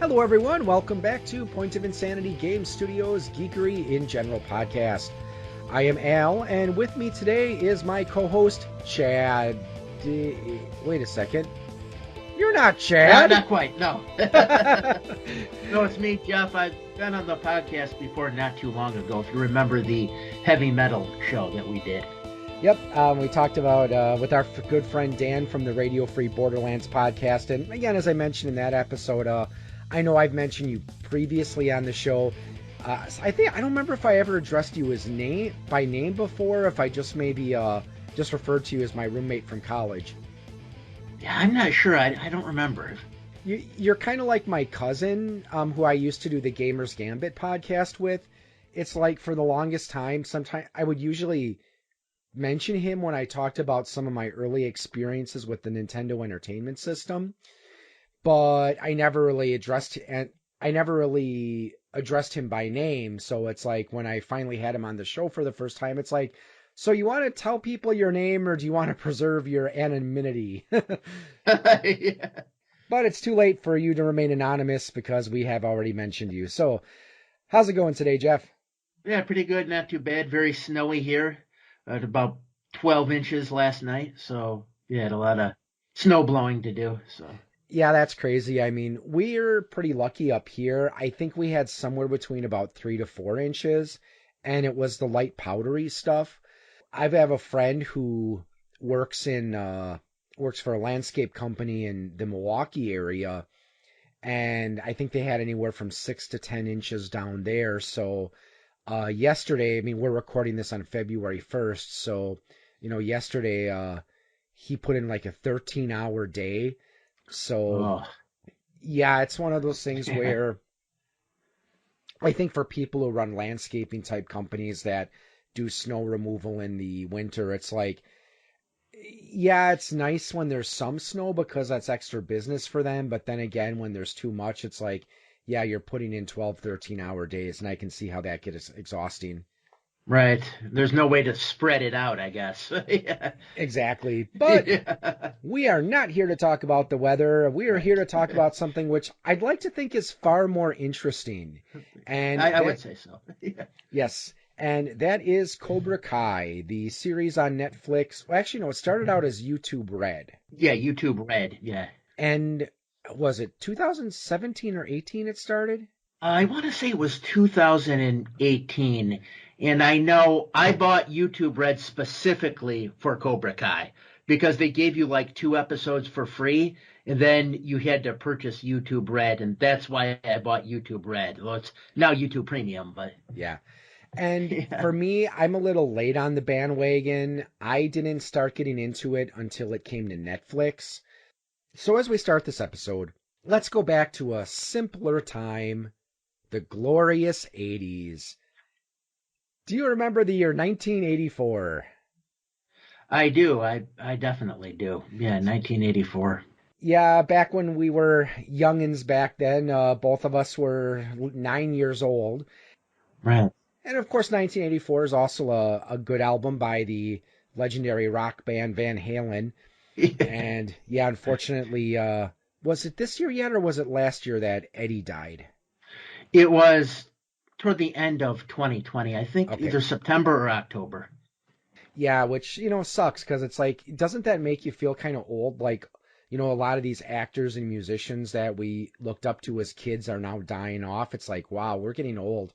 Hello, everyone. Welcome back to Point of Insanity Game Studios Geekery in General podcast. I am Al, and with me today is my co-host, Chad. Wait a second. You're not Chad. Not quite, no. No, it's me, Jeff. I've been on the podcast before not too long ago, if you remember the heavy metal show that we did. Yep, we talked about with our good friend Dan from the Radio Free Borderlands podcast. And again, as I mentioned in that episode, I know I've mentioned you previously on the show. I don't remember if I ever addressed you as by name before, if I just maybe just referred to you as my roommate from college. Yeah, I'm not sure. I don't remember. You're kind of like my cousin, who I used to do the Gamers Gambit podcast with. It's like for the longest time, sometimes I would usually mention him when I talked about some of my early experiences with the Nintendo Entertainment System, but I never really addressed him by name. So it's like when I finally had him on the show for the first time, it's like, so you want to tell people your name or do you want to preserve your anonymity? Yeah. But it's too late for you to remain anonymous because we have already mentioned you. So how's it going today, Jeff? Yeah, pretty good. Not too bad. Very snowy here. At about 12 inches last night. So, yeah, had a lot of snow blowing to do. So. Yeah, that's crazy. I mean, we're pretty lucky up here. I think we had somewhere between about 3 to 4 inches, and it was the light powdery stuff. I have a friend who works for a landscape company in the Milwaukee area, and I think they had anywhere from 6 to 10 inches down there. So yesterday, I mean, we're recording this on February 1st, so yesterday he put in like a 13-hour day. So yeah, it's one of those things where I think for people who run landscaping type companies that do snow removal in the winter, it's like, yeah, it's nice when there's some snow because that's extra business for them. But then again, when there's too much, it's like, yeah, you're putting in 12, 13-hour days, and I can see how that gets exhausting. Right. There's no way to spread it out, I guess. Yeah. Exactly. But we are not here to talk about the weather. We are here to talk about something which I'd like to think is far more interesting. And I would say so. Yeah. Yes. And that is Cobra Kai, the series on Netflix. Well, actually, no, it started out as YouTube Red. Yeah, YouTube Red, yeah. And was it 2017 or 18 it started? I want to say it was 2018. And I know I bought YouTube Red specifically for Cobra Kai because they gave you like 2 episodes for free. And then you had to purchase YouTube Red. And that's why I bought YouTube Red. Well, it's now YouTube Premium, but. Yeah. And for me, I'm a little late on the bandwagon. I didn't start getting into it until it came to Netflix. So as we start this episode, let's go back to a simpler time, the glorious 80s. Do you remember the year 1984? I do. I definitely do. Yeah, 1984. Yeah, back when we were youngins back then, both of us were 9 years old. Right. And of course, 1984 is also a good album by the legendary rock band Van Halen. And yeah, unfortunately, was it this year yet or was it last year that Eddie died? It was toward the end of 2020. I think Okay. either September or October. Yeah, which, sucks because it's like, doesn't that make you feel kind of old? Like, a lot of these actors and musicians that we looked up to as kids are now dying off. It's like, wow, we're getting old.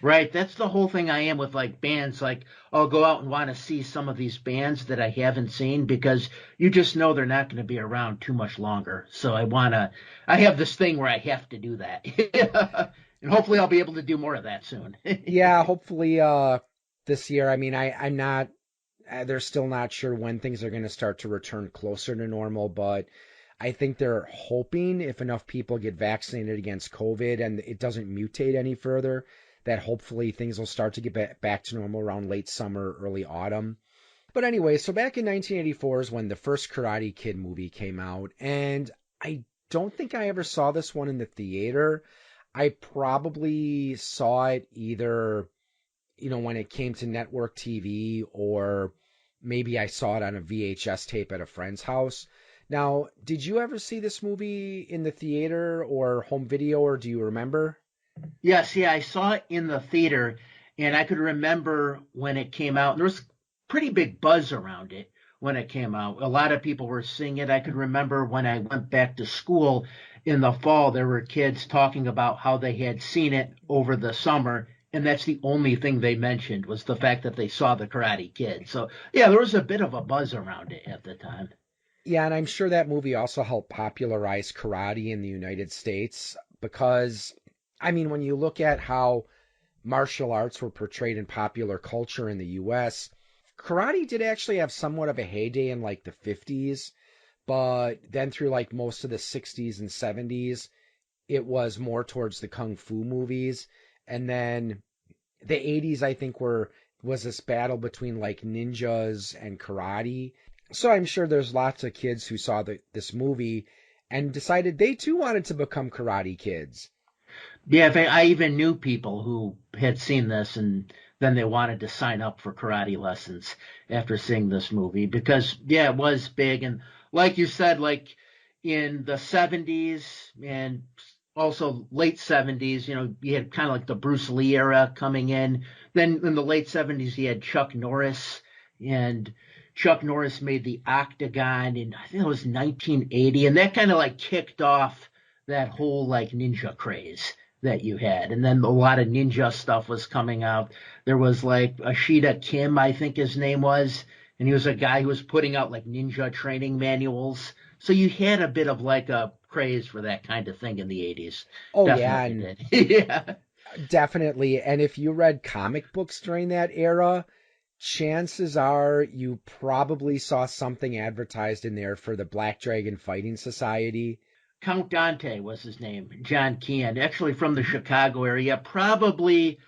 Right. That's the whole thing I am with like bands. Like I'll go out and want to see some of these bands that I haven't seen because you just know they're not going to be around too much longer. So I have this thing where I have to do that. And hopefully I'll be able to do more of that soon. Yeah, hopefully this year. I mean, I'm not, they're still not sure when things are going to start to return closer to normal, but I think they're hoping if enough people get vaccinated against COVID and it doesn't mutate any further, that hopefully things will start to get back to normal around late summer, early autumn. But anyway, so back in 1984 is when the first Karate Kid movie came out, and I don't think I ever saw this one in the theater. I probably saw it either, when it came to network TV, or maybe I saw it on a VHS tape at a friend's house. Now, did you ever see this movie in the theater or home video, or do you remember? Yes, yeah, I saw it in the theater, and I could remember when it came out. There was pretty big buzz around it when it came out. A lot of people were seeing it. I could remember when I went back to school in the fall, there were kids talking about how they had seen it over the summer, and that's the only thing they mentioned was the fact that they saw the Karate Kid. So, yeah, there was a bit of a buzz around it at the time. Yeah, and I'm sure that movie also helped popularize karate in the United States because, I mean, when you look at how martial arts were portrayed in popular culture in the US, karate did actually have somewhat of a heyday in like the 50s, but then through like most of the 60s and 70s, it was more towards the kung fu movies. And then the 80s, I think, was this battle between like ninjas and karate. So I'm sure there's lots of kids who saw this movie and decided they too wanted to become karate kids. Yeah, in fact, I even knew people who had seen this and then they wanted to sign up for karate lessons after seeing this movie because, yeah, it was big. And like you said, like in the 70s and also late 70s, you had kind of like the Bruce Lee era coming in. Then in the late 70s, you had Chuck Norris, and Chuck Norris made the Octagon in, I think it was 1980. And that kind of like kicked off that whole like ninja craze that you had. And then a lot of ninja stuff was coming out. There was like Ashita Kim, I think his name was, and he was a guy who was putting out like ninja training manuals. So you had a bit of like a craze for that kind of thing in the 80s. Oh yeah, Definitely and did. Yeah. definitely. And if you read comic books during that era, chances are you probably saw something advertised in there for the Black Dragon Fighting Society. Count Dante was his name, John Keane, actually from the Mhm. Chicago area, probably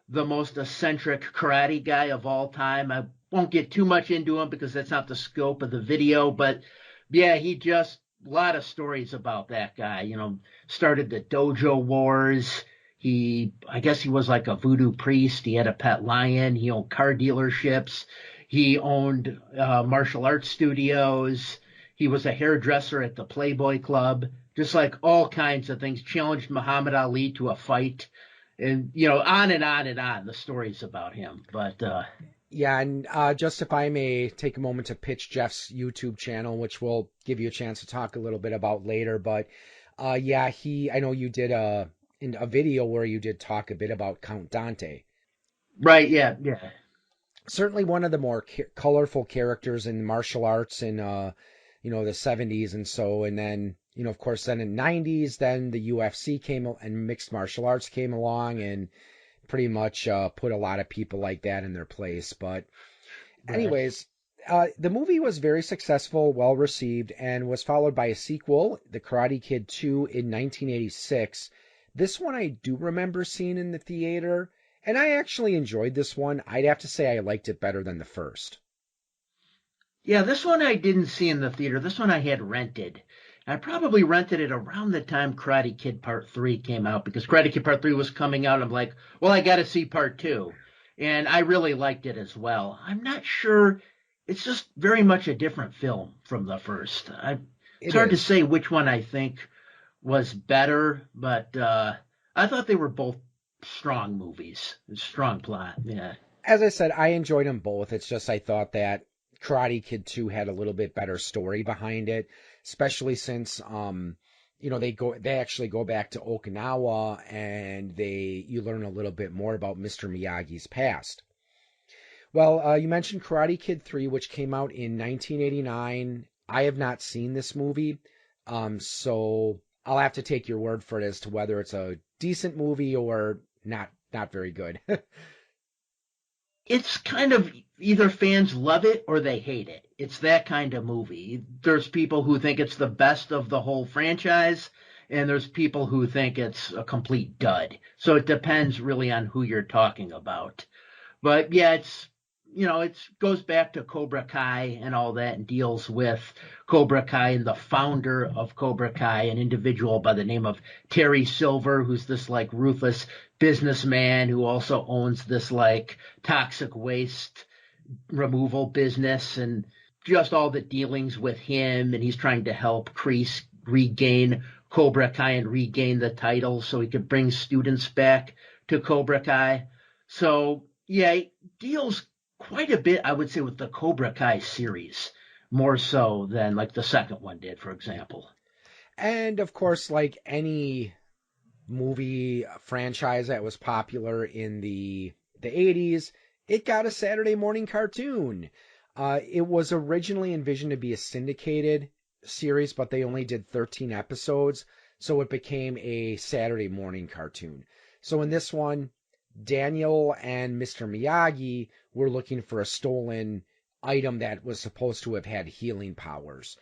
the most eccentric karate guy of all time. I won't get too much into him because that's not the scope of the video, but yeah, he just a lot of stories about that guy. Started the dojo wars. I guess he was like a voodoo priest. He had a pet lion. He owned car dealerships. He owned martial arts studios. He was a hairdresser at the Playboy Club, just like all kinds of things. Challenged Muhammad Ali to a fight, and on and on and on. The stories about him, but Yeah, and just if I may take a moment to pitch Jeff's YouTube channel, which we'll give you a chance to talk a little bit about later. But yeah, I know you did in a video where you did talk a bit about Count Dante. right, yeah, yeah, Certainly one of the more colorful characters in martial arts in the 70s and so, and then of course then in 90s, then the UFC came and mixed martial arts came along and pretty much put a lot of people like that in their place. But right. anyways, the movie was very successful, well received, and was followed by a sequel, The Karate Kid 2, in 1986. This one I do remember seeing in the theater, and I actually enjoyed this one. I'd have to say I liked it better than the first. Yeah, this one I didn't see in the theater. This one I had rented. I probably rented it around the time Karate Kid Part 3 came out because Karate Kid Part 3 was coming out. I'm like, well, I got to see Part 2. And I really liked it as well. I'm not sure. It's just very much a different film from the first. It's It hard to is. say which one I think was better, but I thought they were both strong movies. Strong plot. Yeah. As I said, I enjoyed them both. It's just I thought that Karate Kid 2 had a little bit better story behind it, especially since they actually go back to Okinawa and you learn a little bit more about Mr. Miyagi's past. Well, you mentioned Karate Kid 3, which came out in 1989. I have not seen this movie, so I'll have to take your word for it as to whether it's a decent movie or not very good. It's kind of either fans love it or they hate it. It's that kind of movie. There's people who think it's the best of the whole franchise, and there's people who think it's a complete dud. So it depends really on who you're talking about. But yeah, it goes back to Cobra Kai and all that and deals with Cobra Kai and the founder of Cobra Kai, an individual by the name of Terry Silver, who's this like ruthless businessman who also owns this like toxic waste removal business and just all the dealings with him, and he's trying to help Kreese regain Cobra Kai and regain the title so he could bring students back to Cobra Kai. So, yeah, it deals quite a bit, I would say, with the Cobra Kai series, more so than like the second one did, for example. And of course, like any movie franchise that was popular in the 80s, it got a Saturday morning cartoon. It was originally envisioned to be a syndicated series, but they only did 13 episodes, so it became a Saturday morning cartoon. So in this one, Daniel and Mr. Miyagi were looking for a stolen item that was supposed to have had healing powers.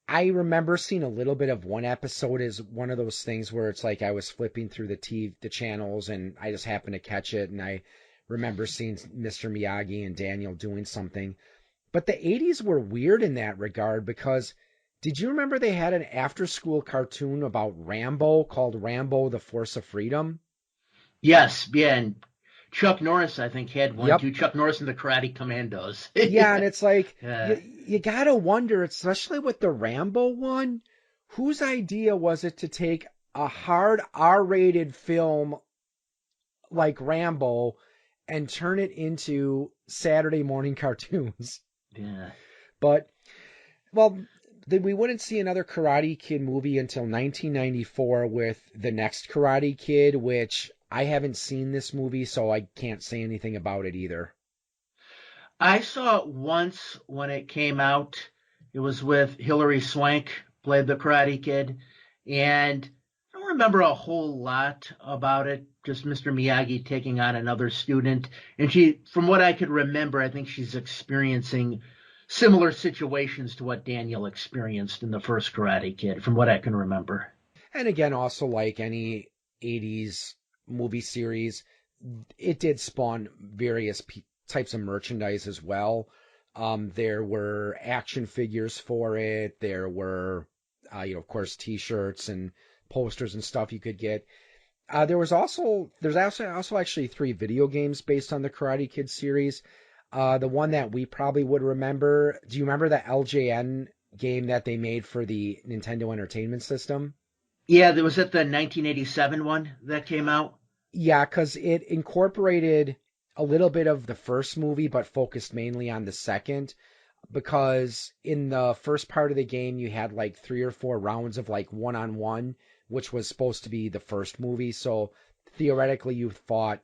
I remember seeing a little bit of one episode as one of those things where it's like I was flipping through the channels and I just happened to catch it, and I remember seeing Mr. Miyagi and Daniel doing something. But the 80s were weird in that regard because did you remember they had an after-school cartoon about Rambo called Rambo: The Force of Freedom? Yes, yeah, and Chuck Norris, I think, had one Yep. too. Chuck Norris and the Karate Commandos. Yeah, and it's like uh, you gotta wonder, especially with the Rambo one, whose idea was it to take a hard R-rated film like Rambo and turn it into Saturday morning cartoons? yeah. But well, we wouldn't see another Karate Kid movie until 1994 with the next Karate Kid, which I haven't seen this movie, so I can't say anything about it either. I saw it once when it came out. It was with Hilary Swank, played the Karate Kid, and I don't remember a whole lot about it. Just Mr. Miyagi taking on another student, and she, from what I could remember, I think she's experiencing similar situations to what Daniel experienced in the first Karate Kid, from what I can remember. And again, also like any 80s movie series, it did spawn various types of merchandise as well. There were action figures for it. There were, of course, T-shirts and posters and stuff you could get. There's also actually 3 video games based on the Karate Kid series. The one that we probably would remember. Do you remember the LJN game that they made for the Nintendo Entertainment System? Yeah, there was it the 1987 one that came out. Yeah, because it incorporated a little bit of the first movie, but focused mainly on the second. Because in the first part of the game, you had like 3 or 4 rounds of like one-on-one, which was supposed to be the first movie. So theoretically, you fought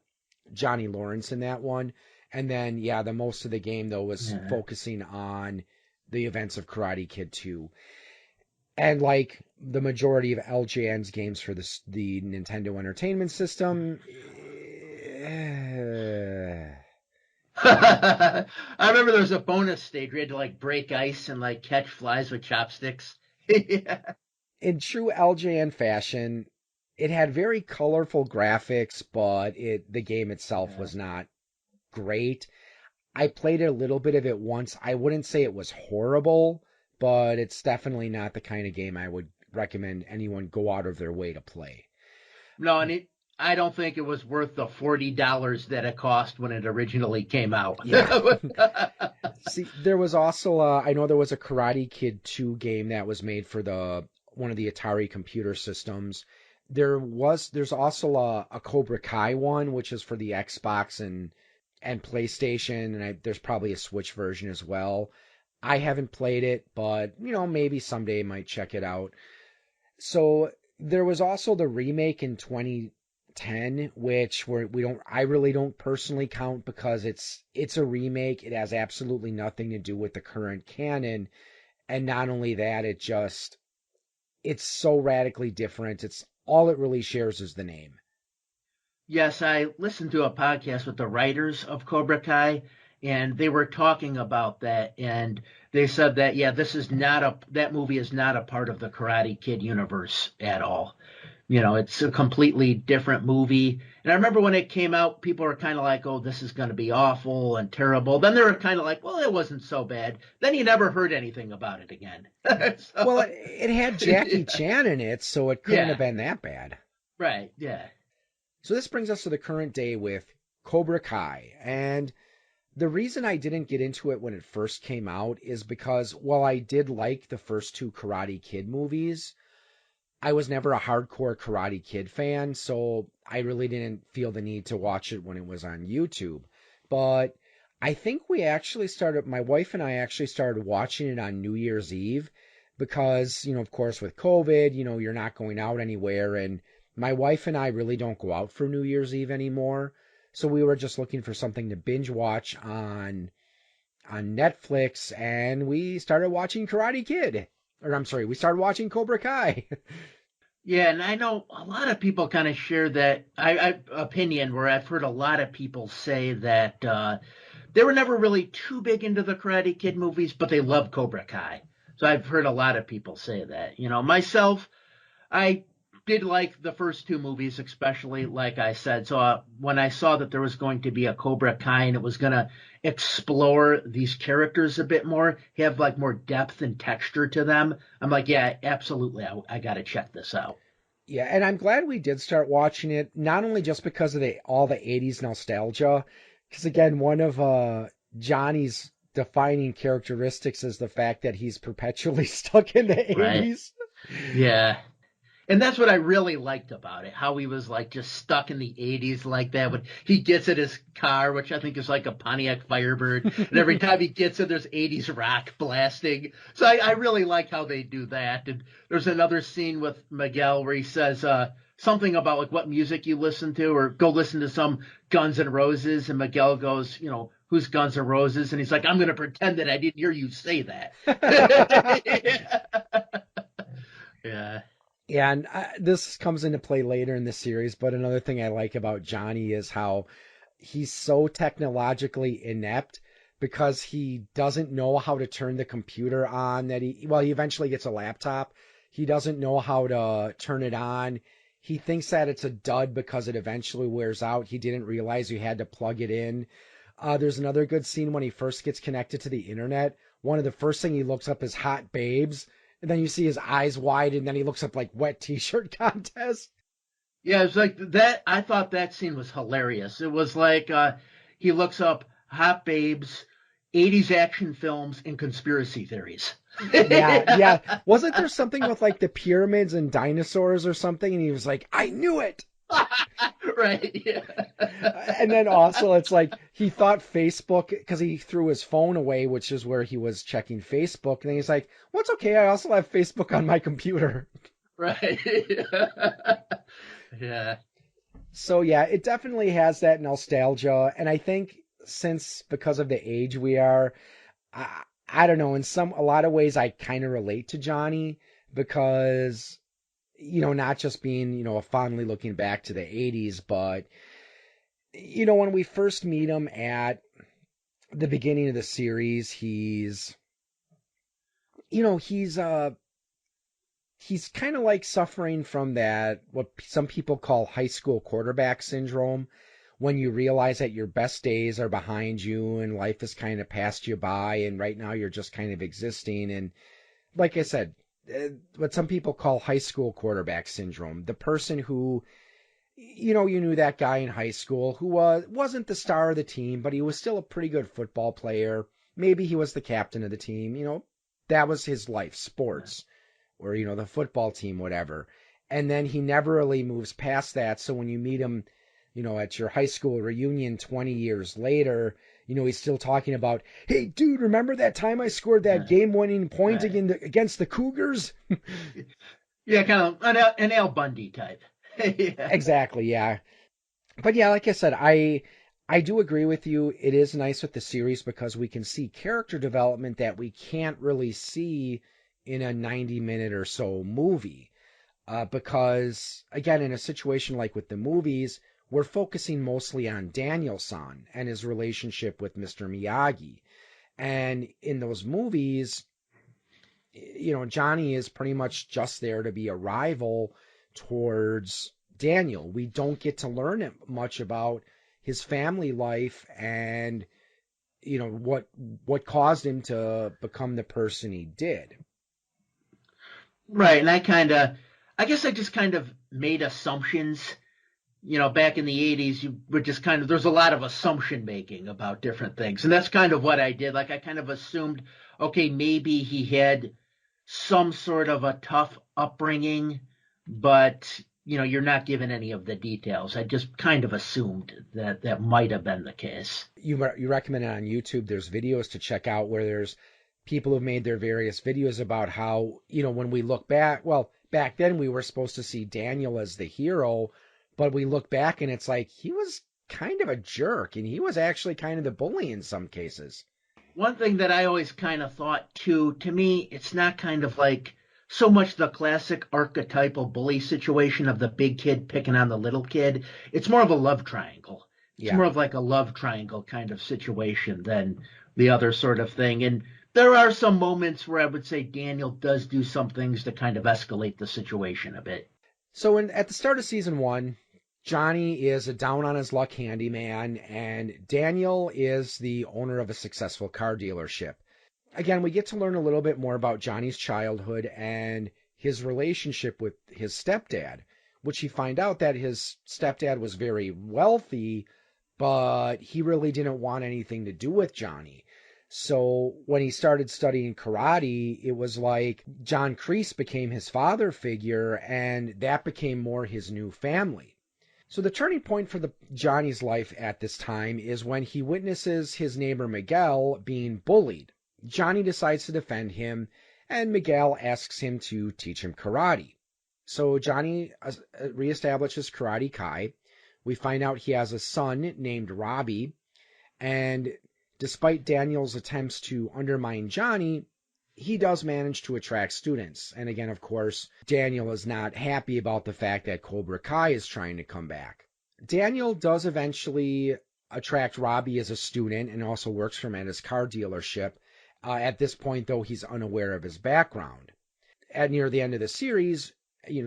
Johnny Lawrence in that one. And then, yeah, the most of the game, though, was Yeah. focusing on the events of Karate Kid 2. And like the majority of LJN's games for the Nintendo Entertainment System, I remember there was a bonus stage where you had to like break ice and like catch flies with chopsticks. Yeah. in true LJN fashion, it had very colorful graphics, but the game itself was not great. I played a little bit of it once. I wouldn't say it was horrible, but it's definitely not the kind of game I would recommend anyone go out of their way to play. No, and I don't think it was worth the $40 that it cost when it originally came out. Yeah. See, there was also I know there was a Karate Kid 2 game that was made for one of the Atari computer systems. There's also a Cobra Kai one, which is for the Xbox and PlayStation, and there's probably a Switch version as well. I haven't played it, but maybe someday I might check it out. So there was also the remake in 2010, which I really don't personally count because it's a remake. It has absolutely nothing to do with the current canon, and not only that, it's so radically different. It's all it really shares is the name. Yes, I listened to a podcast with the writers of Cobra Kai, and they were talking about that, and they said that yeah, that movie is not a part of the Karate Kid universe at all. It's a completely different movie. And I remember when it came out, people were kind of like, "Oh, this is going to be awful and terrible." Then they were kind of like, "Well, it wasn't so bad." Then you never heard anything about it again. Well, So, it had Jackie Chan in it, so it couldn't have yeah, been that bad. right, yeah. So this brings us to the current day with Cobra Kai. And The reason I didn't get into it when it first came out is because while I did like the first two Karate Kid movies, I was never a hardcore Karate Kid fan, so I really didn't feel the need to watch it when it was on YouTube. But I think my wife and I actually started watching it on New Year's Eve because, of course, with COVID, you're not going out anywhere. And my wife and I really don't go out for New Year's Eve anymore. So we were just looking for something to binge watch on Netflix, and we started watching Karate Kid. Or I'm sorry, we started watching Cobra Kai. Yeah, and I know a lot of people kind of share that opinion where I've heard a lot of people say that they were never really too big into the Karate Kid movies, but they love Cobra Kai. So I've heard a lot of people say that. Myself, I did like the first two movies, especially, like I said. So when I saw that there was going to be a Cobra Kai and it was going to explore these characters a bit more, have like more depth and texture to them, I'm like, yeah, absolutely. I got to check this out. Yeah, and I'm glad we did start watching it, not only just because of all the 80s nostalgia, because again, one of Johnny's defining characteristics is the fact that he's perpetually stuck in the Right. 80s. Yeah. And that's what I really liked about it, how he was like just stuck in the 80s like that. When he gets in his car, which I think is like a Pontiac Firebird, and every time he gets in, there's 80s rock blasting. So I really like how they do that. And there's another scene with Miguel where he says something about like what music you listen to, or go listen to some Guns N' Roses. And Miguel goes, who's Guns N' Roses? And he's like, I'm going to pretend that I didn't hear you say that. Yeah. Yeah, and this comes into play later in the series, but another thing I like about Johnny is how he's so technologically inept because he doesn't know how to turn the computer on he eventually gets a laptop. He doesn't know how to turn it on. He thinks that it's a dud because it eventually wears out. He didn't realize you had to plug it in. There's another good scene when he first gets connected to the internet. One of the first thing he looks up is hot babes. And then you see his eyes wide, and then he looks up like wet t-shirt contest. Yeah, it's like that. I thought that scene was hilarious. It was like he looks up hot babes, 80s action films, and conspiracy theories. Yeah, yeah. Wasn't there something with like the pyramids and dinosaurs or something? And he was like, I knew it. Right. Yeah. And then also it's like he thought Facebook, because he threw his phone away, which is where he was checking Facebook. And then he's like, well, it's okay. I also have Facebook on my computer. Right. Yeah. So yeah, it definitely has that nostalgia. And I think because of the age we are, I don't know, a lot of ways I kind of relate to Johnny because, not just being, fondly looking back to the 80s, but, when we first meet him at the beginning of the series, he's kind of like suffering from that, what some people call high school quarterback syndrome, when you realize that your best days are behind you and life has kind of passed you by, and right now you're just kind of existing. And like I said, what some people call high school quarterback syndrome, the person who, you knew that guy in high school who wasn't the star of the team, but he was still a pretty good football player. Maybe he was the captain of the team. That was his life, sports, or, the football team, whatever. And then he never really moves past that. So when you meet him, at your high school reunion 20 years later, he's still talking about, hey, dude, remember that time I scored that game-winning point Right. against the Cougars? Yeah, kind of an Al Bundy type. Yeah. Exactly, yeah. But yeah, like I said, I do agree with you. It is nice with the series because we can see character development that we can't really see in a 90-minute or so movie. Because, again, in a situation like with the movies, we're focusing mostly on Daniel-san and his relationship with Mr. Miyagi. And in those movies, Johnny is pretty much just there to be a rival towards Daniel. We don't get to learn much about his family life and what caused him to become the person he did. Right, and I guess I just kind of made assumptions back in the 80s, you were just kind of, there's a lot of assumption making about different things. And that's kind of what I did. Like, I kind of assumed, okay, maybe he had some sort of a tough upbringing, but, you're not given any of the details. I just kind of assumed that that might have been the case. You recommend it on YouTube. There's videos to check out where there's people who've made their various videos about how, when we look back, well, back then we were supposed to see Daniel as the hero, but we look back and it's like he was kind of a jerk and he was actually kind of the bully in some cases. One thing that I always kind of thought too, to me, it's not kind of like so much the classic archetypal bully situation of the big kid picking on the little kid. It's more of a love triangle. It's Yeah. more of like a love triangle kind of situation than the other sort of thing. And there are some moments where I would say Daniel does do some things to kind of escalate the situation a bit. So at the start of season 1, Johnny is a down on his luck handyman, and Daniel is the owner of a successful car dealership. Again, we get to learn a little bit more about Johnny's childhood and his relationship with his stepdad, which he find out that his stepdad was very wealthy, but he really didn't want anything to do with Johnny. So when he started studying karate, it was like John Kreese became his father figure, and that became more his new family. So the turning point for Johnny's life at this time is when he witnesses his neighbor Miguel being bullied. Johnny decides to defend him, and Miguel asks him to teach him karate. So Johnny reestablishes Karate Kai. We find out he has a son named Robbie, and despite Daniel's attempts to undermine Johnny, he does manage to attract students. And again, of course, Daniel is not happy about the fact that Cobra Kai is trying to come back. Daniel does eventually attract Robbie as a student and also works for him at his car dealership. At this point, though, he's unaware of his background. Near the end of the series,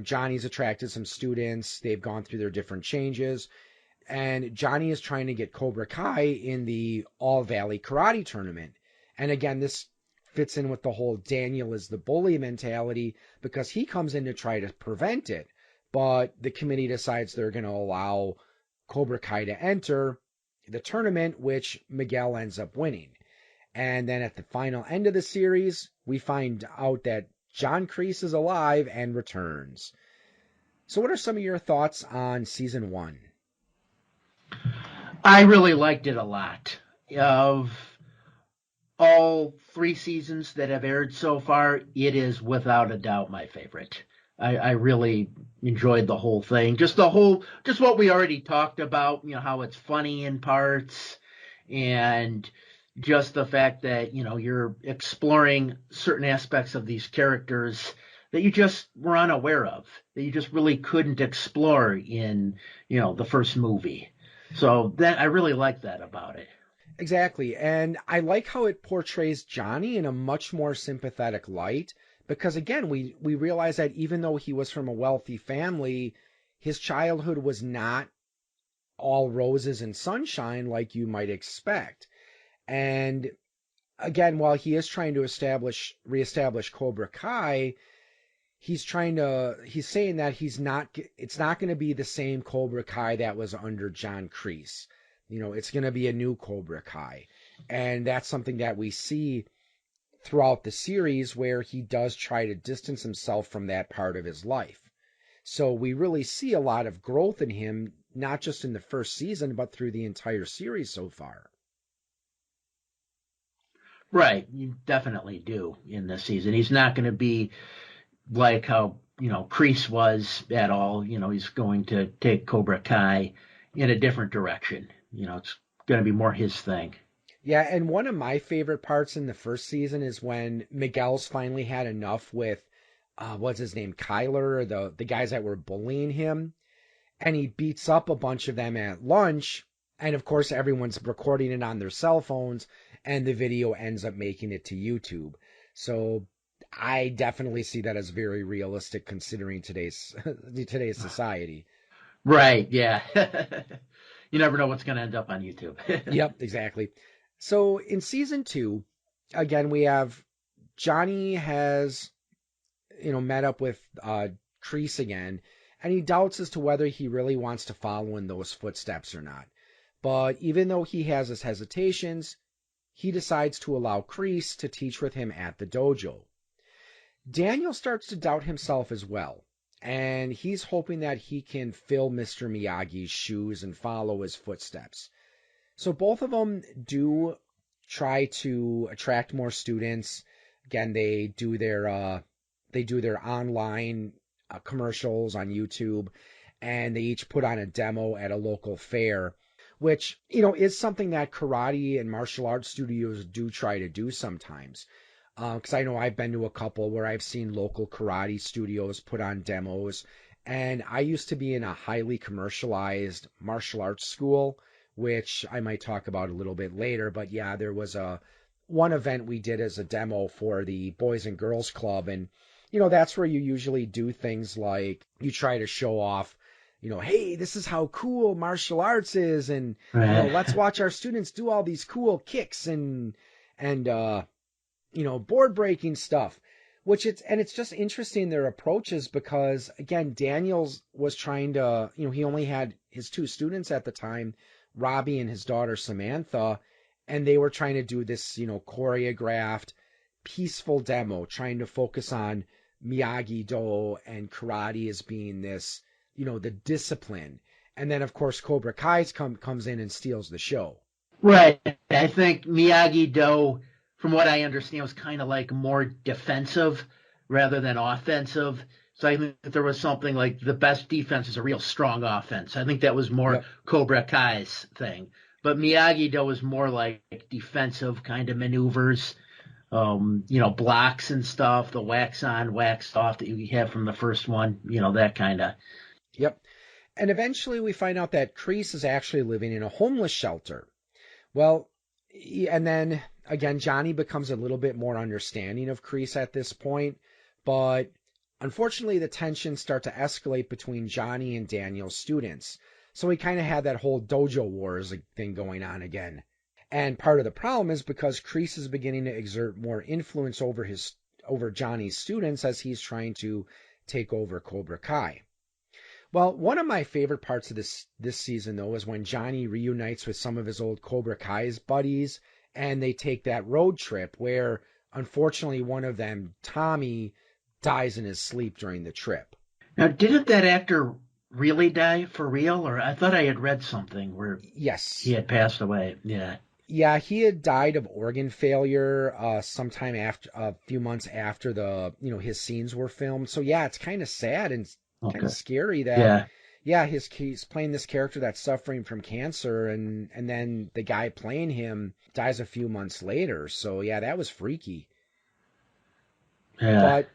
Johnny's attracted some students. They've gone through their different changes. And Johnny is trying to get Cobra Kai in the All Valley Karate Tournament. And again, this fits in with the whole Daniel is the bully mentality because he comes in to try to prevent it. But the committee decides they're going to allow Cobra Kai to enter the tournament, which Miguel ends up winning. And then at the final end of the series, we find out that John Kreese is alive and returns. So what are some of your thoughts on season 1? I really liked it a lot. Of all 3 seasons that have aired so far, it is without a doubt my favorite. I really enjoyed the whole thing. Just what we already talked about, how it's funny in parts and just the fact that, you're exploring certain aspects of these characters that you just were unaware of, that you just really couldn't explore in, the first movie. So that I really like that about it. Exactly. And I like how it portrays Johnny in a much more sympathetic light because, again, we realize that even though he was from a wealthy family, his childhood was not all roses and sunshine like you might expect. And again, while he is trying to reestablish Cobra Kai, he's saying that it's not going to be the same Cobra Kai that was under John Kreese. It's going to be a new Cobra Kai. And that's something that we see throughout the series where he does try to distance himself from that part of his life. So we really see a lot of growth in him, not just in the first season, but through the entire series so far. Right, you definitely do in this season. He's not going to be like how, Kreese was at all. He's going to take Cobra Kai in a different direction. It's going to be more his thing. Yeah, and one of my favorite parts in the first season is when Miguel's finally had enough with, what's his name, Kyler, the guys that were bullying him, and he beats up a bunch of them at lunch, and of course everyone's recording it on their cell phones, and the video ends up making it to YouTube. So I definitely see that as very realistic considering today's society. Right, yeah. You never know what's going to end up on YouTube. Yep, exactly. So in season 2, again, we have Johnny has, met up with Kreese again, and he doubts as to whether he really wants to follow in those footsteps or not. But even though he has his hesitations, he decides to allow Kreese to teach with him at the dojo. Daniel starts to doubt himself as well, and he's hoping that he can fill Mr. Miyagi's shoes and follow his footsteps. So both of them do try to attract more students. Again, they do their online commercials on YouTube, and they each put on a demo at a local fair, which, is something that karate and martial arts studios do try to do sometimes. Because I know I've been to a couple where I've seen local karate studios put on demos, and I used to be in a highly commercialized martial arts school, which I might talk about a little bit later. But yeah, there was one event we did as a demo for the Boys and Girls Club, and that's where you usually do things like you try to show off, hey, this is how cool martial arts is, and Right. let's watch our students do all these cool kicks and board breaking stuff, it's just interesting their approaches, because again, Daniels was trying to, he only had his two students at the time, Robbie and his daughter Samantha, and they were trying to do this, choreographed, peaceful demo, trying to focus on Miyagi-Do and karate as being this, the discipline. And then, of course, Cobra Kai comes in and steals the show. Right. I think Miyagi-Do, from what I understand, was kind of like more defensive rather than offensive. So I think that there was something like the best defense is a real strong offense. I think that was more Yep. Cobra Kai's thing. But Miyagi-Do was more like defensive kind of maneuvers, blocks and stuff, the wax on, wax off that you have from the first one, that kind of. Yep. And eventually we find out that Kreese is actually living in a homeless shelter. Well, and then again, Johnny becomes a little bit more understanding of Kreese at this point, but unfortunately the tensions start to escalate between Johnny and Daniel's students. So we kind of had that whole dojo wars thing going on again. And part of the problem is because Kreese is beginning to exert more influence over Johnny's students as he's trying to take over Cobra Kai. Well, one of my favorite parts of this season, though, is when Johnny reunites with some of his old Cobra Kai's buddies, and they take that road trip where, unfortunately, one of them, Tommy, dies in his sleep during the trip. Now, didn't that actor really die for real? Or I thought I had read something where Yes. he had passed away. Yeah. Yeah, he had died of organ failure sometime after, a few months after his scenes were filmed. So yeah, it's kind of sad and kind of scary that he's playing this character that's suffering from cancer, and then the guy playing him dies a few months later. So yeah, that was freaky. Yeah. But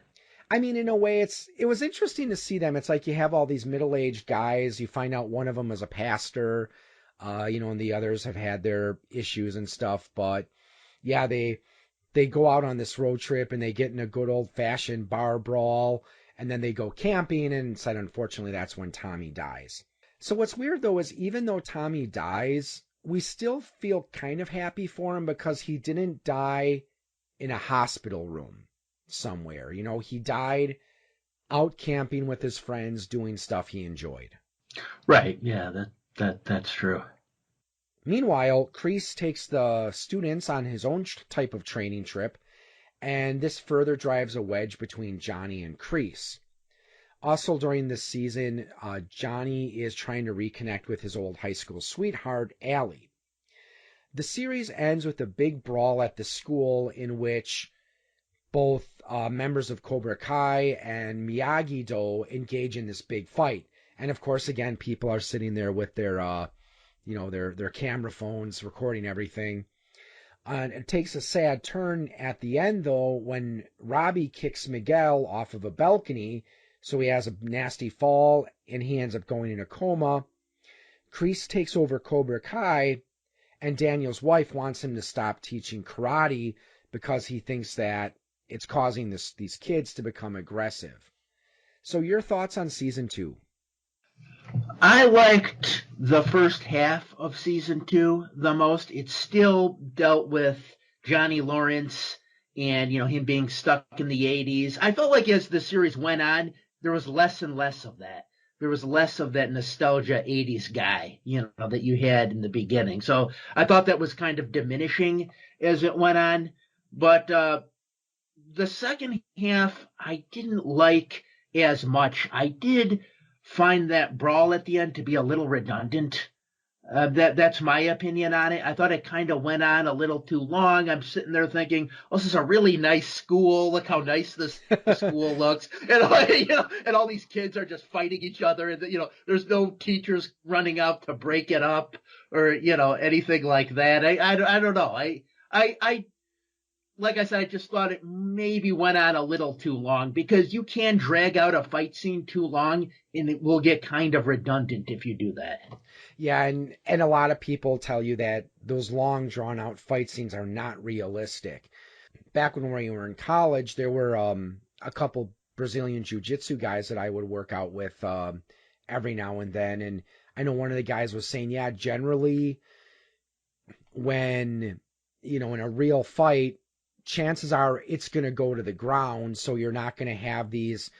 I mean, in a way, it was interesting to see them. It's like you have all these middle-aged guys. You find out one of them is a pastor, and the others have had their issues and stuff. But yeah, they go out on this road trip and they get in a good old-fashioned bar brawl. And then they go camping, and said, unfortunately, that's when Tommy dies. So what's weird, though, is even though Tommy dies, we still feel kind of happy for him because he didn't die in a hospital room somewhere. He died out camping with his friends doing stuff he enjoyed. Right. Yeah, that's true. Meanwhile, Kreese takes the students on his own type of training trip, and this further drives a wedge between Johnny and Kreese. Also during this season, Johnny is trying to reconnect with his old high school sweetheart, Allie. The series ends with a big brawl at the school in which both members of Cobra Kai and Miyagi-Do engage in this big fight. And of course, again, people are sitting there with their camera phones recording everything. And it takes a sad turn at the end, though, when Robbie kicks Miguel off of a balcony, so he has a nasty fall, and he ends up going in a coma. Kreese takes over Cobra Kai, and Daniel's wife wants him to stop teaching karate because he thinks that it's causing these kids to become aggressive. So your thoughts on Season 2? I liked the first half of Season 2 the most. It still dealt with Johnny Lawrence and, him being stuck in the 80s. I felt like as the series went on, there was less and less of that. there was less of that nostalgia 80s guy, that you had in the beginning. So I thought that was kind of diminishing as it went on. But the second half, I didn't like as much. I did find that brawl at the end to be a little redundant. That's my opinion on it. I thought it kind of went on a little too long. I'm sitting there thinking, "Oh, this is a really nice school. Look how nice this school looks." And and all these kids are just fighting each other. And there's no teachers running out to break it up or anything like that. I don't know. I like I said, I just thought it maybe went on a little too long because you can drag out a fight scene too long and it will get kind of redundant if you do that. Yeah, and a lot of people tell you that those long drawn out fight scenes are not realistic. Back when we were in college, there were a couple Brazilian jiu-jitsu guys that I would work out with every now and then, and I know one of the guys was saying, yeah, generally when in a real fight, chances are it's going to go to the ground, so you're not going to have these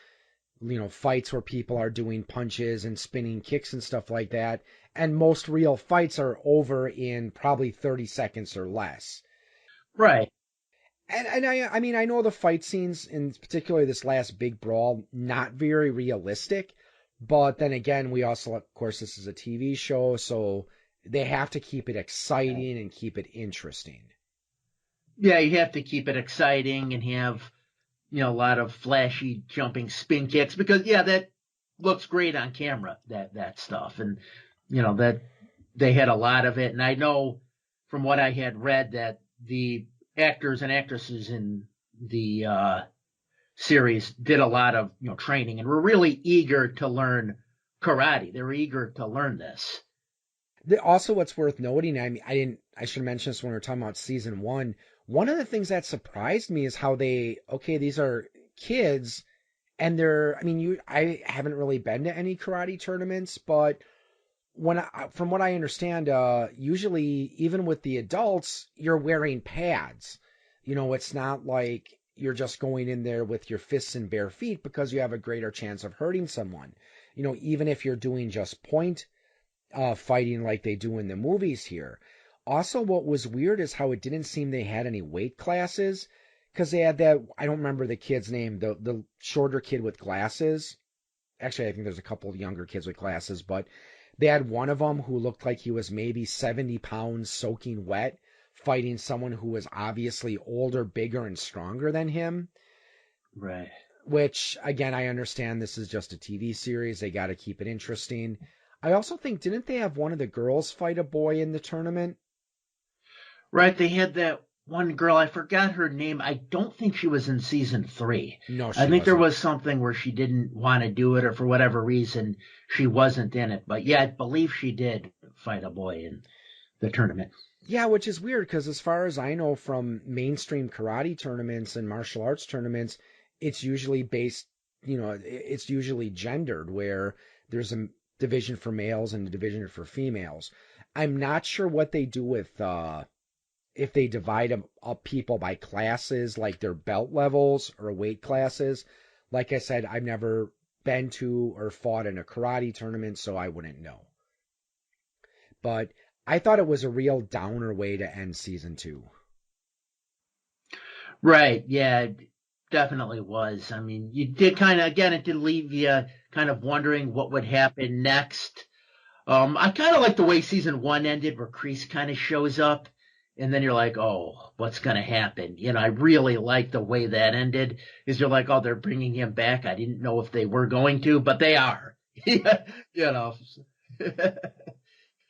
fights where people are doing punches and spinning kicks and stuff like that. And most real fights are over in probably 30 seconds or less. Right. And I mean, I know the fight scenes, in particular this last big brawl, not very realistic. But then again, we also, of course, this is a TV show, so they have to keep it exciting and keep it interesting. Yeah, you have to keep it exciting and have, a lot of flashy jumping spin kicks because, yeah, that looks great on camera, that stuff. And, that they had a lot of it. And I know from what I had read that the actors and actresses in the series did a lot of, training and were really eager to learn karate. They were eager to learn this. Also, what's worth noting, I should mention this when we were talking about season one. One of the things that surprised me is how these are kids, and I haven't really been to any karate tournaments, but from what I understand, usually even with the adults, you're wearing pads. It's not like you're just going in there with your fists and bare feet because you have a greater chance of hurting someone. Even if you're doing just point fighting like they do in the movies here. Also, what was weird is how it didn't seem they had any weight classes, because they had that, I don't remember the kid's name, the shorter kid with glasses. Actually, I think there's a couple of younger kids with glasses, but they had one of them who looked like he was maybe 70 pounds soaking wet, fighting someone who was obviously older, bigger, and stronger than him. Right. Which, again, I understand this is just a TV series. They got to keep it interesting. I also think, didn't they have one of the girls fight a boy in the tournament? Right, they had that one girl, I forgot her name. I don't think she was in season 3. No, I think there wasn't. was something where she didn't want to do it, or for whatever reason, she wasn't in it. But yeah, I believe she did fight a boy in the tournament. Yeah, which is weird because as far as I know from mainstream karate tournaments and martial arts tournaments, it's usually it's usually gendered, where there's a division for males and a division for females. I'm not sure what they do with if they divide up people by classes, like their belt levels or weight classes. Like I said, I've never been to or fought in a karate tournament, so I wouldn't know. But I thought it was a real downer way to end season 2. Right, yeah, it definitely was. I mean, you did kind of, again, it did leave you kind of wondering what would happen next. I kind of like the way season 1 ended, where Kreese kind of shows up, and then you're like, oh, what's going to happen? I really like the way that ended, is you're like, oh, they're bringing him back. I didn't know if they were going to, but they are. you know.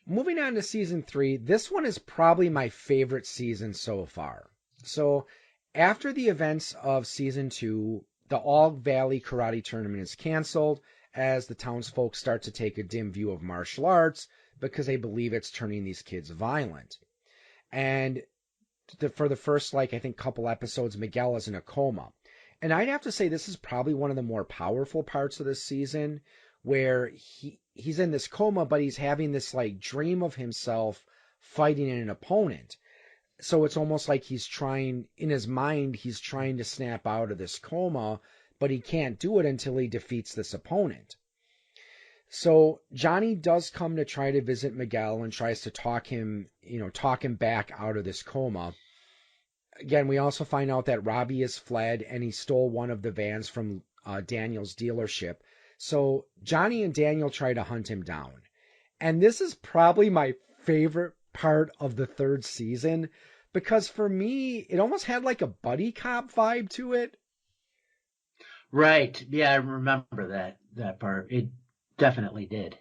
Moving on to season 3, this one is probably my favorite season so far. So, after the events of season 2, the All Valley Karate Tournament is canceled as the townsfolk start to take a dim view of martial arts because they believe it's turning these kids violent. And for the first, I think, couple episodes, Miguel is in a coma. And I'd have to say this is probably one of the more powerful parts of this season, where he's in this coma, but he's having this dream of himself fighting an opponent. So it's almost like he's trying to snap out of this coma, but he can't do it until he defeats this opponent. So Johnny does come to try to visit Miguel and tries to talk him back out of this coma. Again, we also find out that Robbie has fled and he stole one of the vans from Daniel's dealership. So Johnny and Daniel try to hunt him down. And this is probably my favorite part of the third season because for me, it almost had like a buddy cop vibe to it. Right. Yeah, I remember that part. It definitely did.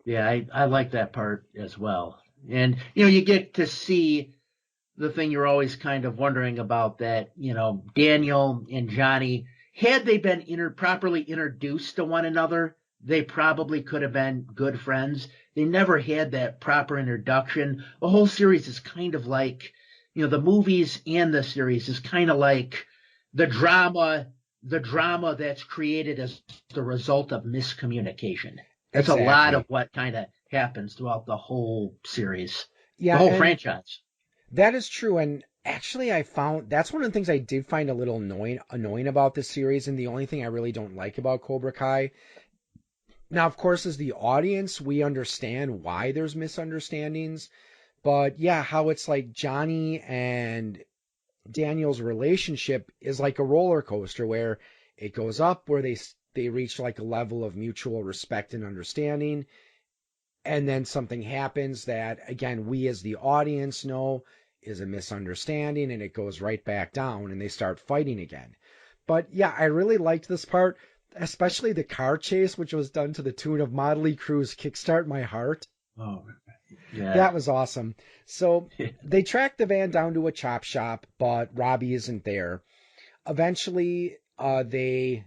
Yeah, I like that part as well. And you get to see the thing you're always kind of wondering about, that, Daniel and Johnny, had they been properly introduced to one another, they probably could have been good friends. They never had that proper introduction. The whole series is kind of like, the movies and the series is kind of like the drama, the drama that's created as the result of miscommunication. That's a lot of Exactly. what kind of happens throughout the whole series, the Yeah, whole and franchise. that is true. And actually, I found that's one of the things I did find a little annoying about this series, and the only thing I really don't like about Cobra Kai. Now, of course, as the audience, we understand why there's misunderstandings, but yeah, how it's like Johnny and Daniel's relationship is like a roller coaster where it goes up, where they reach like a level of mutual respect and understanding, and then something happens that again we as the audience know is a misunderstanding, and it goes right back down and they start fighting again. But yeah, I really liked this part, especially the car chase, which was done to the tune of Motley Crue's Kickstart My Heart. Oh, yeah. That was awesome. So they track the van down to a chop shop, but Robbie isn't there. Eventually, they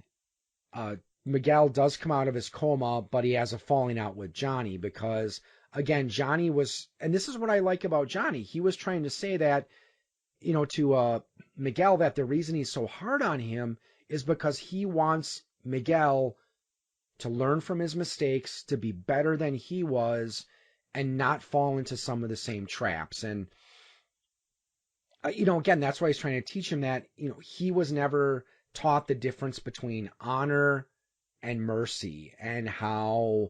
Miguel does come out of his coma, but he has a falling out with Johnny because, again, Johnny was, and this is what I like about Johnny. He was trying to say that, to Miguel, that the reason he's so hard on him is because he wants Miguel to learn from his mistakes, to be better than he was, and not fall into some of the same traps. And, again, that's why he's trying to teach him that, he was never taught the difference between honor and mercy, and how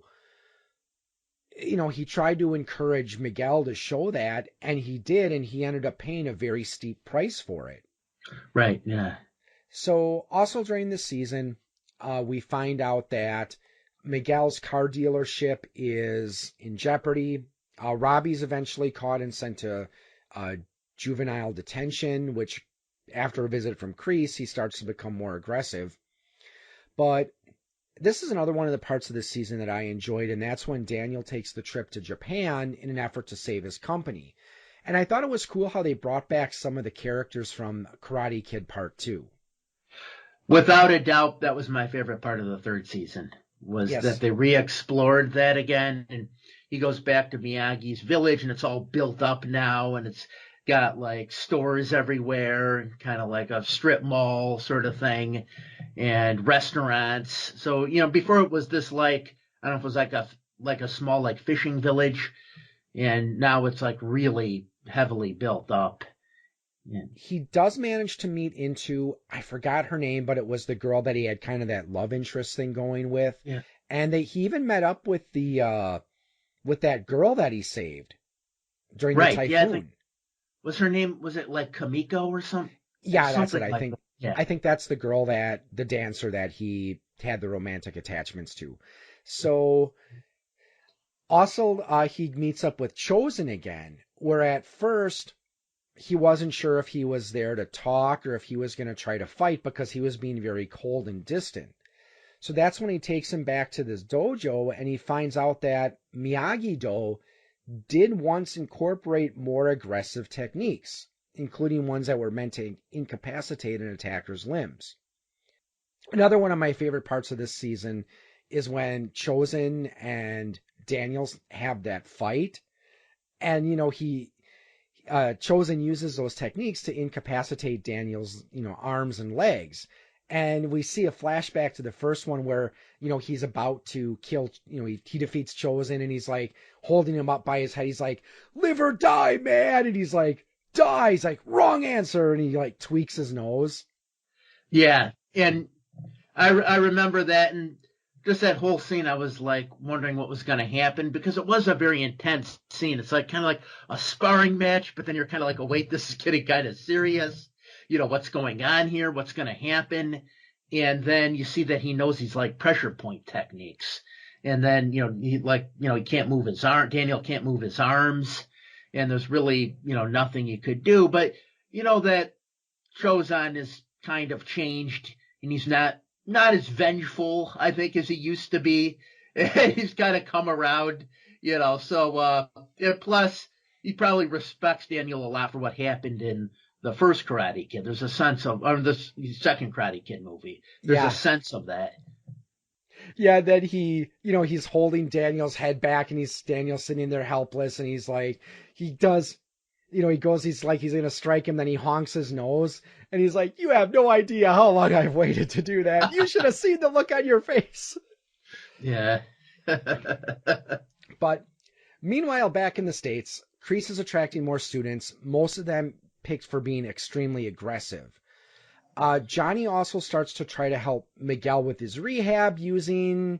he tried to encourage Miguel to show that, and he did, and he ended up paying a very steep price for it. Right. Yeah. So also during the season, we find out that Miguel's car dealership is in jeopardy. Robbie's eventually caught and sent to juvenile detention, which after a visit from Kreese, he starts to become more aggressive. But this is another one of the parts of the season that I enjoyed, and that's when Daniel takes the trip to Japan in an effort to save his company. And I thought it was cool how they brought back some of the characters from Karate Kid Part 2. Without a doubt, that was my favorite part of the third season, was that Yes, they re-explored that again. And he goes back to Miyagi's village, and it's all built up now, and it's got like stores everywhere, kind of like a strip mall sort of thing, and restaurants. So, before it was this, like, I don't know if it was like a small like fishing village, and now it's like really heavily built up. Yeah. he does manage to meet into, I forgot her name, but it was the girl that he had kind of that love interest thing going with. Yeah. And he even met up with the with that girl that he saved during the Right. Yeah, I think typhoon. was it like Kamiko or something? Yeah, that's it. Something like that. Yeah. I think that's the girl, that the dancer that he had the romantic attachments to. So also he meets up with Chosen again, where at first he wasn't sure if he was there to talk or if he was going to try to fight because he was being very cold and distant. So that's when he takes him back to this dojo and he finds out that Miyagi-Do did once incorporate more aggressive techniques, including ones that were meant to incapacitate an attacker's limbs. Another one of my favorite parts of this season is when Chosen and Daniels have that fight. And, Chosen uses those techniques to incapacitate Daniel's, arms and legs. And we see a flashback to the first one where, he's about to kill, he defeats Chosen and he's like holding him up by his head. He's like, live or die, man. And he's like, die. He's like, wrong answer. And he like tweaks his nose. Yeah. And I remember that, and just that whole scene, I was like wondering what was going to happen because it was a very intense scene. It's like kind of like a sparring match, but then you're kind of like, oh wait, this is getting kind of serious. What's going on here? What's going to happen? And then you see that he knows these like pressure point techniques. And then, he can't move his arm. Daniel can't move his arms. And there's really, nothing he could do. But, that Chozan is kind of changed and he's not as vengeful, I think, as he used to be. He's kind of come around, so, plus he probably respects Daniel a lot for what happened in the first Karate Kid. There's a sense of, or the second Karate Kid movie. There's a sense of that. Yeah, then he's holding Daniel's head back and Daniel's sitting there helpless and he's like, he goes, he's like, he's going to strike him. Then he honks his nose and he's like, you have no idea how long I've waited to do that. You should have seen the look on your face. Yeah. But meanwhile, back in the States, Kreese is attracting more students, most of them picked for being extremely aggressive. Johnny also starts to try to help Miguel with his rehab using,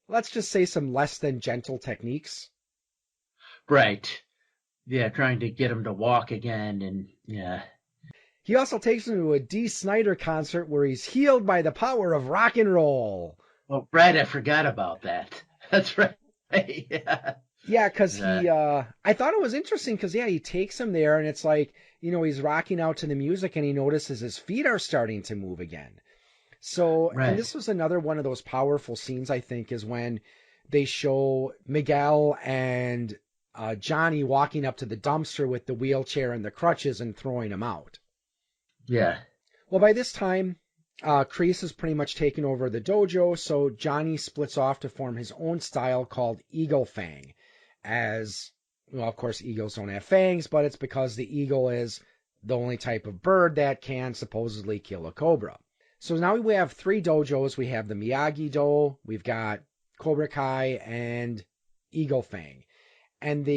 let's just say, some less than gentle techniques. Right. Yeah, trying to get him to walk again, and yeah. He also takes him to a Dee Snider concert where he's healed by the power of rock and roll. Oh, right, I forgot about that. That's right. Yeah. Yeah, because I thought it was interesting because, he takes him there and it's like, he's rocking out to the music and he notices his feet are starting to move again. So, right. And this was another one of those powerful scenes, I think, is when they show Miguel and Johnny walking up to the dumpster with the wheelchair and the crutches and throwing him out. Yeah. Well, by this time, Kreese has pretty much taken over the dojo, so Johnny splits off to form his own style called Eagle Fang. As, well, of course, eagles don't have fangs, but it's because the eagle is the only type of bird that can supposedly kill a cobra. So now we have 3 dojos. We have the Miyagi-Do, we've got Cobra Kai, and Eagle Fang. And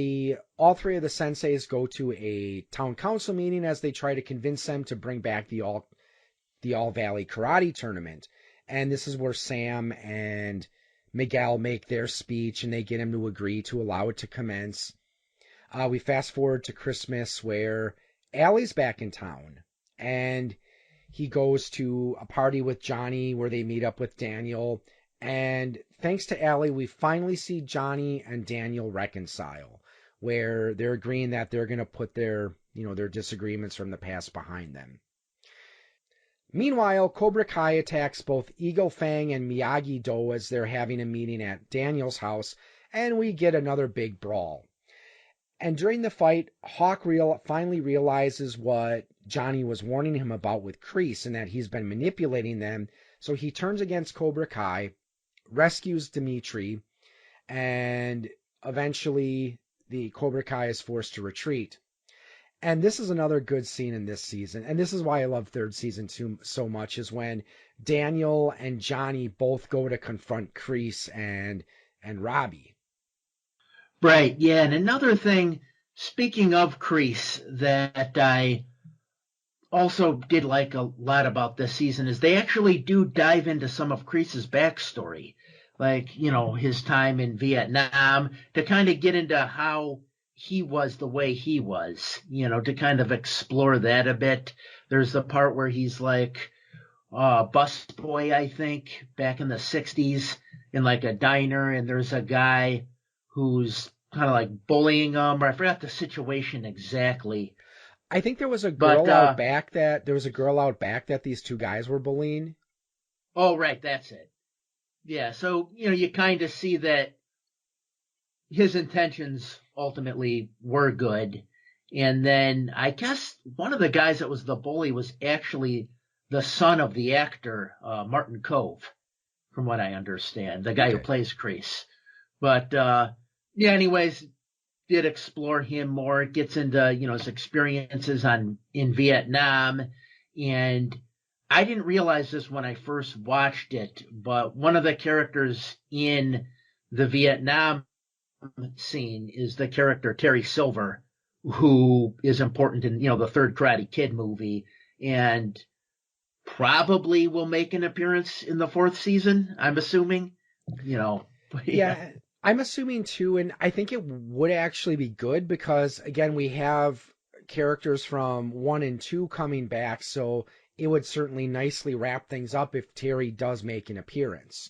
all 3 of the senseis go to a town council meeting as they try to convince them to bring back the All Valley Karate Tournament. And this is where Sam and Miguel make their speech and they get him to agree to allow it to commence. We fast forward to Christmas where Allie's back in town and he goes to a party with Johnny where they meet up with Daniel. And thanks to Allie, we finally see Johnny and Daniel reconcile, where they're agreeing that they're going to put their disagreements from the past behind them. Meanwhile, Cobra Kai attacks both Eagle Fang and Miyagi-Do as they're having a meeting at Daniel's house, and we get another big brawl. And during the fight, Hawk finally realizes what Johnny was warning him about with Kreese, and that he's been manipulating them, so he turns against Cobra Kai, rescues Dimitri, and eventually the Cobra Kai is forced to retreat. And this is another good scene in this season, and this is why I love third season so much, is when Daniel and Johnny both go to confront Kreese and Robbie. Right, yeah, and another thing, speaking of Kreese, that I also did like a lot about this season is they actually do dive into some of Kreese's backstory, like, his time in Vietnam, to kind of get into how he was the way he was, to kind of explore that a bit. There's the part where he's like a busboy, I think, back in the 60s in like a diner, and there's a guy who's kind of like bullying him, or I forgot the situation exactly. I think there was a girl out back that these 2 guys were bullying. Oh, right, that's it. Yeah, so, you kind of see that his intentions ultimately were good. And then I guess one of the guys that was the bully was actually the son of the actor, Martin Cove, from what I understand, the guy who plays Kreese. But, anyways, did explore him more. It gets into, his experiences in Vietnam. And I didn't realize this when I first watched it, but one of the characters in the Vietnam scene is the character Terry Silver, who is important in, the third Karate Kid movie, and probably will make an appearance in the 4th season, I'm assuming. you know. But yeah. Yeah, I'm assuming too, and I think it would actually be good because again, we have characters from one and two coming back, so it would certainly nicely wrap things up if Terry does make an appearance.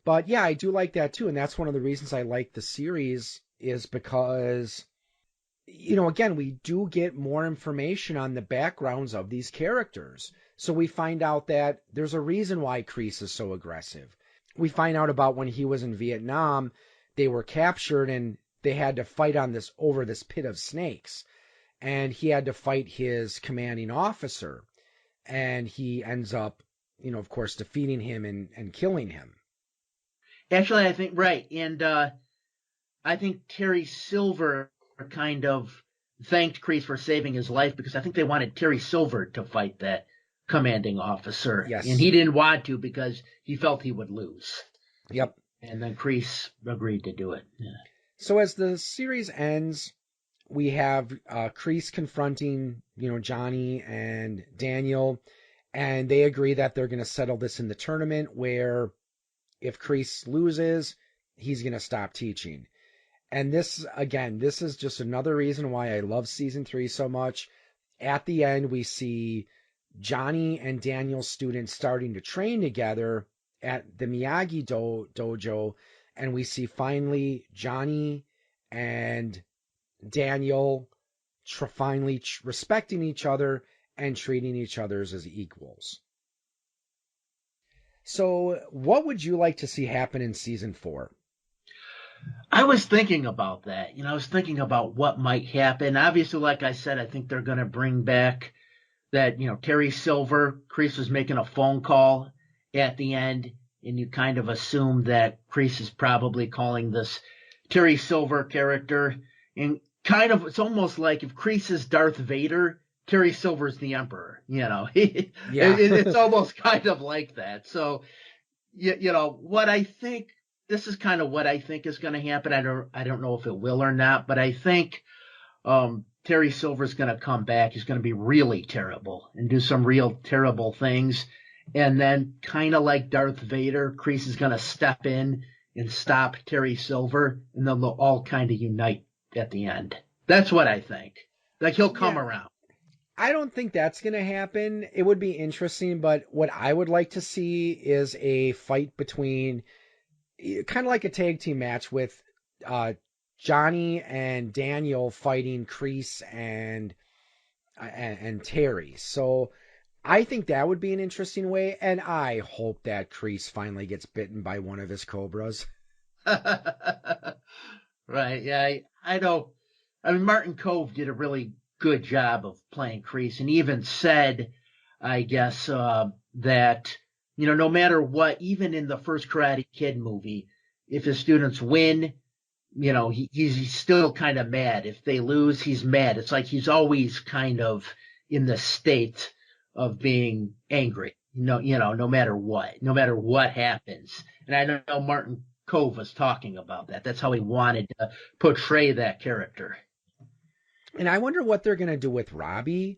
But yeah, I do like that too, and that's one of the reasons I like the series is because again, we do get more information on the backgrounds of these characters. So we find out that there's a reason why Kreese is so aggressive. We find out about when he was in Vietnam, they were captured and they had to fight on this over this pit of snakes. And he had to fight his commanding officer. And he ends up, of course, defeating him and killing him. Actually, I think right, and I think Terry Silver kind of thanked Kreese for saving his life because I think they wanted Terry Silver to fight that commanding officer, and Yes. he didn't want to because he felt he would lose. Yep. And then Kreese agreed to do it. Yeah. So as the series ends, we have Kreese confronting, Johnny and Daniel, and they agree that they're going to settle this in the tournament where if Kreese loses, he's going to stop teaching. And this, again, this is just another reason why I love season 3 so much. At the end, we see Johnny and Daniel's students starting to train together at the Miyagi dojo, and we see finally Johnny and Daniel finally respecting each other and treating each other as equals. So, what would you like to see happen in season 4? I was thinking about that. I was thinking about what might happen. Obviously, like I said, I think they're going to bring back that, Terry Silver. Kreese was making a phone call at the end, and you kind of assume that Kreese is probably calling this Terry Silver character. And kind of, it's almost like if Kreese is Darth Vader, Terry Silver's the Emperor. Yeah. It's almost kind of like that. So, what I think, this is kind of what I think is going to happen. I don't know if it will or not, but I think Terry Silver's going to come back. He's going to be really terrible and do some real terrible things. And then kind of like Darth Vader, Kreese is going to step in and stop Terry Silver, and then they'll all kind of unite at the end. That's what I think. Like he'll come around. I don't think that's going to happen. It would be interesting, but what I would like to see is a fight between kind of like a tag team match with Johnny and Daniel fighting Kreese and Terry. So I think that would be an interesting way, and I hope that Kreese finally gets bitten by one of his cobras. Right. Yeah. I know. I mean, Martin Cove did a really good job of playing Kreese, and even said, I guess, that, no matter what, even in the first Karate Kid movie, if his students win, he's still kind of mad. If they lose, he's mad. It's like he's always kind of in the state of being angry, no matter what happens. And I know Martin Cove was talking about that. That's how he wanted to portray that character. And I wonder what they're going to do with Robbie,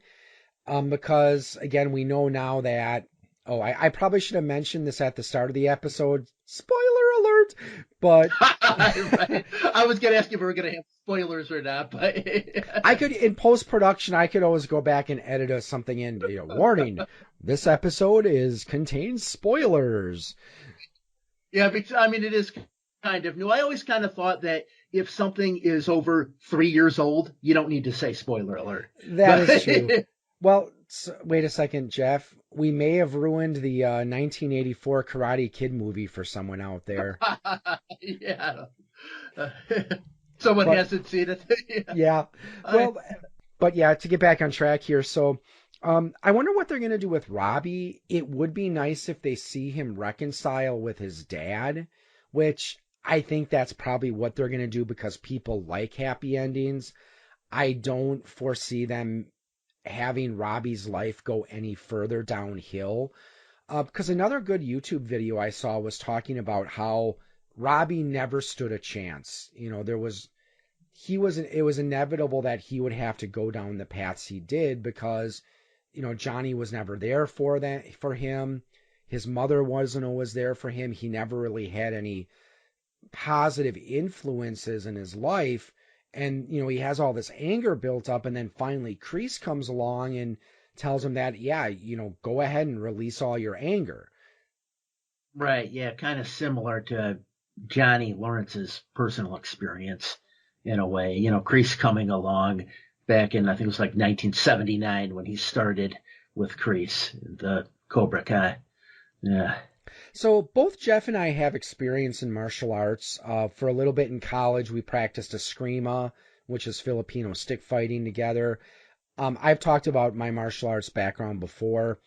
because, again, we know now that, I probably should have mentioned this at the start of the episode. Spoiler alert! But Right. I was going to ask if we were going to have spoilers or not, but I could, in post-production, I could always go back and edit something in. Warning, this episode contains spoilers. Yeah, because, I mean, it is kind of new. I always kind of thought that if something is over 3 years old, you don't need to say spoiler alert. That is true. Well, wait a second, Jeff. We may have ruined the 1984 Karate Kid movie for someone out there. Yeah. Someone hasn't seen it. Yeah. Well, but yeah, to get back on track here. So I wonder what they're going to do with Robbie. It would be nice if they see him reconcile with his dad, which I think that's probably what they're going to do because people like happy endings. I don't foresee them having Robbie's life go any further downhill. Because another good YouTube video I saw was talking about how Robbie never stood a chance. It was inevitable that he would have to go down the paths he did because, Johnny was never there for him. His mother wasn't always there for him. He never really had any positive influences in his life. And, he has all this anger built up. And then finally, Kreese comes along and tells him that, yeah, go ahead and release all your anger. Right, yeah, kind of similar to Johnny Lawrence's personal experience in a way. Kreese coming along back in, I think it was like 1979 when he started with Kreese, the Cobra Kai. Yeah. So both Jeff and I have experience in martial arts. For a little bit in college, we practiced eskrima, which is Filipino stick fighting together. I've talked about my martial arts background before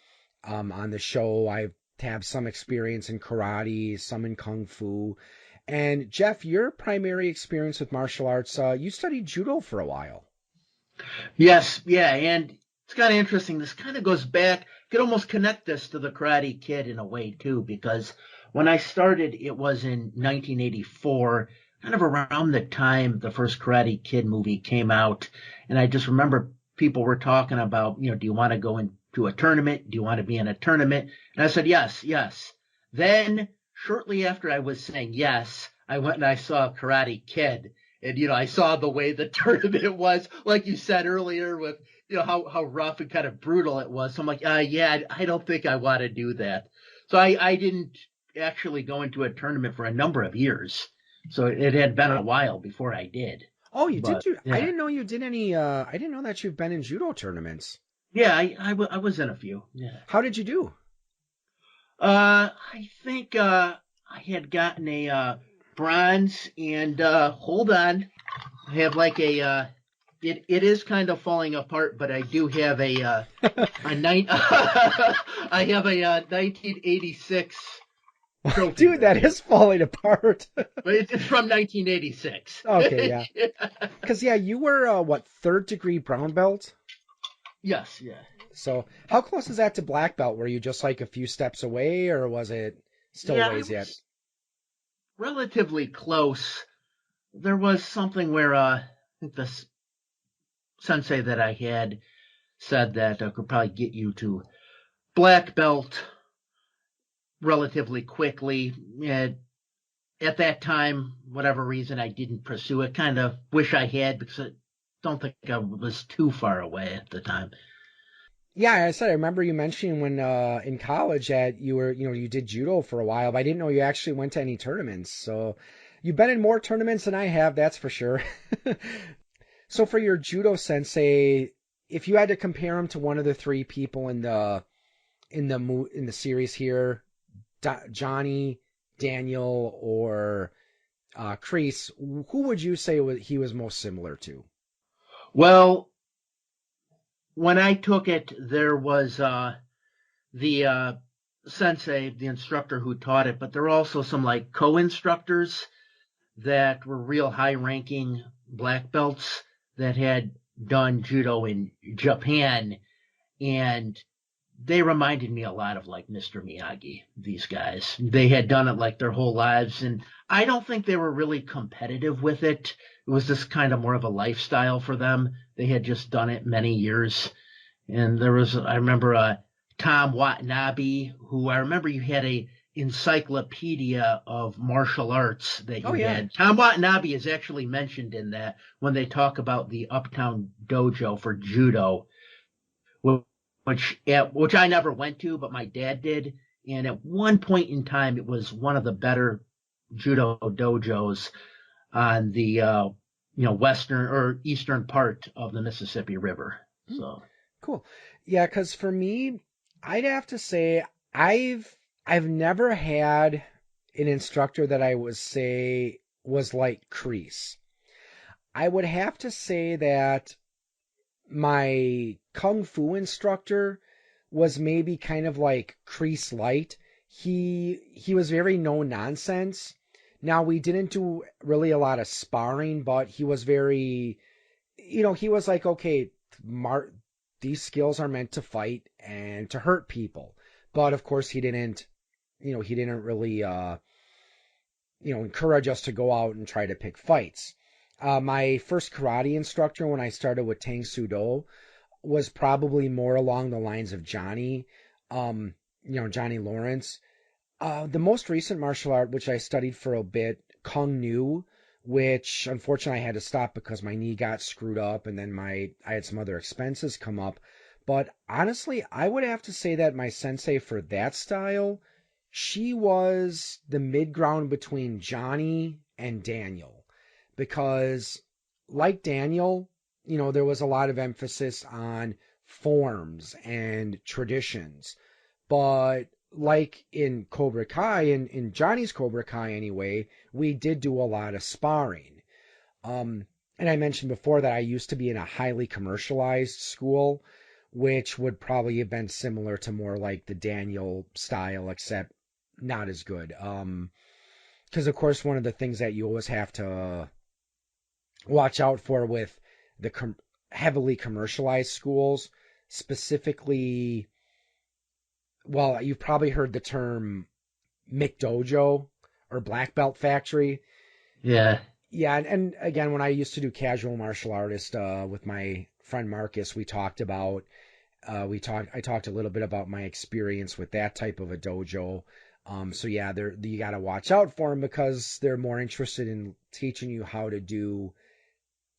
on the show. I've had some experience in karate, some in kung fu. And Jeff, your primary experience with martial arts, you studied judo for a while. Yes, yeah, and it's kind of interesting. This kind of goes back. You could almost connect this to the Karate Kid in a way too, because when I started, it was in 1984, kind of around the time the first Karate Kid movie came out, and I just remember people were talking about, do you want to go into a tournament? Do you want to be in a tournament? And I said yes, yes. Then shortly after I was saying yes, I went and I saw Karate Kid. And, I saw the way the tournament was, like you said earlier, with, how rough and kind of brutal it was. So I'm like, yeah, I don't think I want to do that. So I didn't actually go into a tournament for a number of years. So it had been a while before I did. Oh, you did But, do? yeah. I didn't know you did any. I didn't know that you've been in judo tournaments. Yeah, I was in a few. Yeah. How did you do? I think I had gotten a bronze, and hold on, I have like a it is kind of falling apart, but I do have a I have a 1986 trophy. Dude, that is falling apart. But it's from 1986. Okay, yeah. Because you were what, third degree brown belt? Yes, yeah. So how close is that to black belt? Were you just like a few steps away, or was it still ways yet? Relatively close. There was something where I think the sensei that I had said that I could probably get you to black belt relatively quickly. And at that time, whatever reason, I didn't pursue it. Kind of wish I had, because I don't think I was too far away at the time. Yeah, I said I remember you mentioning when in college that you were, you did judo for a while, but I didn't know you actually went to any tournaments. So you've been in more tournaments than I have, that's for sure. So for your judo sensei, if you had to compare him to one of the three people in the series here, Johnny, Daniel, or Kreese, who would you say he was most similar to? Well, when I took it, there was the sensei, the instructor who taught it, but there were also some like co-instructors that were real high-ranking black belts that had done judo in Japan, and they reminded me a lot of like Mr. Miyagi, these guys. They had done it like their whole lives, and I don't think they were really competitive with it. It was just kind of more of a lifestyle for them. They had just done it many years. And there was, I remember Tom Watanabe, who I remember you had a encyclopedia of martial arts that you had. Tom Watanabe is actually mentioned in that when they talk about the Uptown Dojo for judo, which I never went to, but my dad did. And at one point in time, it was one of the better judo dojos on the western or eastern part of the Mississippi River. So cool. Yeah, because for me, I'd have to say I've never had an instructor that I would say was like Kreese. I would have to say that my Kung Fu instructor was maybe kind of like Kreese light. He was very no nonsense. Now, we didn't do really a lot of sparring, but he was very, he was like, okay, these skills are meant to fight and to hurt people. But of course, he didn't really, encourage us to go out and try to pick fights. My first karate instructor when I started with Tang Soo Do was probably more along the lines of Johnny. Johnny Lawrence. The most recent martial art, which I studied for a bit, Kung Nu, which unfortunately I had to stop because my knee got screwed up and then I had some other expenses come up. But honestly, I would have to say that my sensei for that style, she was the mid ground between Johnny and Daniel. Because like Daniel, there was a lot of emphasis on forms and traditions. But like in Cobra Kai, in Johnny's Cobra Kai anyway, we did do a lot of sparring. And I mentioned before that I used to be in a highly commercialized school, which would probably have been similar to more like the Daniel style, except not as good. Because of course, one of the things that you always have to watch out for with the heavily commercialized schools, specifically, well, you've probably heard the term McDojo or Black Belt Factory. Yeah. Yeah, and again, when I used to do casual martial artist with my friend Marcus, I talked a little bit about my experience with that type of a dojo. So yeah, you got to watch out for them because they're more interested in teaching you how to do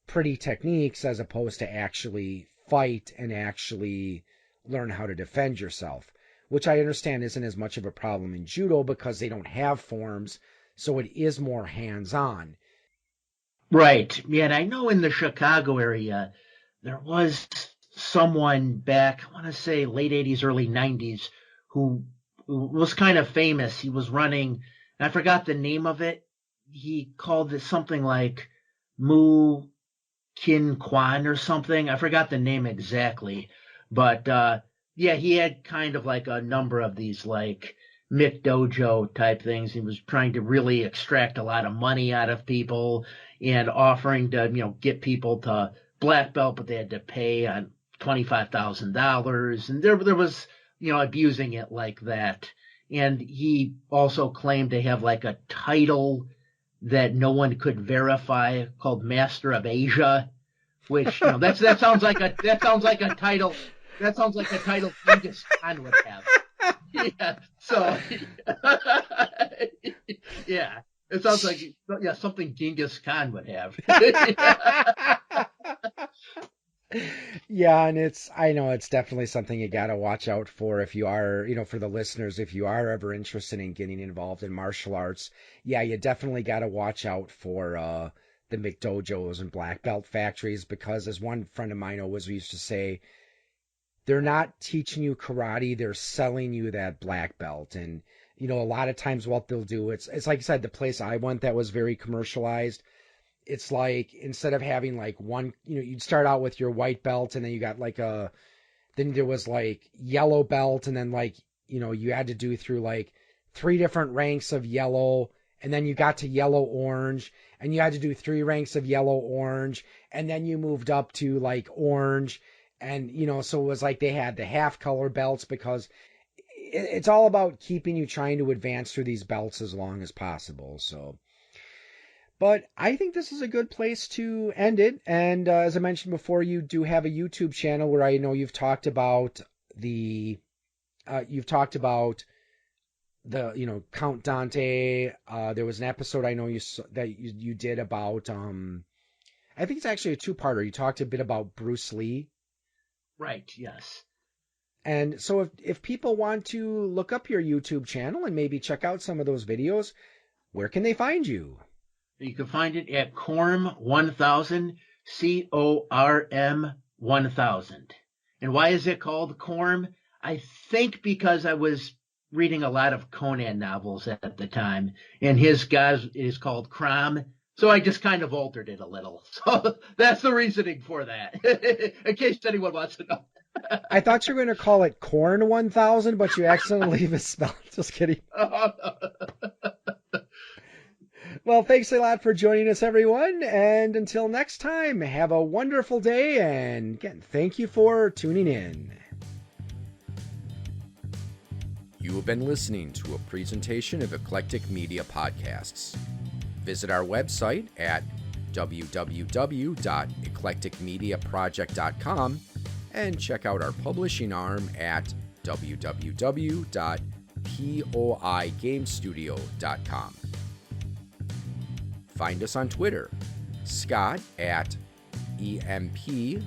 pretty techniques as opposed to actually fight and actually learn how to defend yourself, which I understand isn't as much of a problem in judo because they don't have forms, so it is more hands-on. Right. Yeah, and I know in the Chicago area, there was someone back, I want to say late 80s, early 90s, who was kind of famous. He was running, and I forgot the name of it. He called it something like Mu Kin Kwan or something. I forgot the name exactly. But yeah, he had kind of like a number of these like McDojo type things. He was trying to really extract a lot of money out of people and offering to, get people to black belt, but they had to pay on $25,000. And there was, abusing it like that. And he also claimed to have like a title that no one could verify called Master of Asia, which, that sounds like a title. That sounds like a title Genghis Khan would have. Yeah. So, yeah. It sounds like, something Genghis Khan would have. Yeah, and I know it's definitely something you got to watch out for if you are, for the listeners, if you are ever interested in getting involved in martial arts. Yeah, you definitely got to watch out for the McDojos and black belt factories because, as one friend of mine always used to say, they're not teaching you karate, they're selling you that black belt. And, a lot of times what they'll do, it's like I said, the place I went that was very commercialized. It's like instead of having like one, you'd start out with your white belt and then you got like then there was like yellow belt and then like, you had to do through like 3 different ranks of yellow and then you got to yellow orange and you had to do 3 ranks of yellow orange and then you moved up to like orange and, so it was like they had the half color belts because it's all about keeping you trying to advance through these belts as long as possible. So. But I think this is a good place to end it. And as I mentioned before, you do have a YouTube channel where I know you've talked about the Count Dante. There was an episode I know you did about I think it's actually a 2-parter. You talked a bit about Bruce Lee. Right. Yes. And so if people want to look up your YouTube channel and maybe check out some of those videos, where can they find you? You can find it at Corm 1000, CORM 1000. And why is it called Corm? I think because I was reading a lot of Conan novels at the time, and his god is called Crom, so I just kind of altered it a little. So that's the reasoning for that, in case anyone wants to know. I thought you were going to call it Corn 1000, but you accidentally misspelled. Just kidding. Oh, no. Well, thanks a lot for joining us, everyone. And until next time, have a wonderful day. And again, thank you for tuning in. You have been listening to a presentation of Eclectic Media Podcasts. Visit our website at www.eclecticmediaproject.com and check out our publishing arm at www.poigamestudio.com. Find us on Twitter, Scott at EMP_Scott,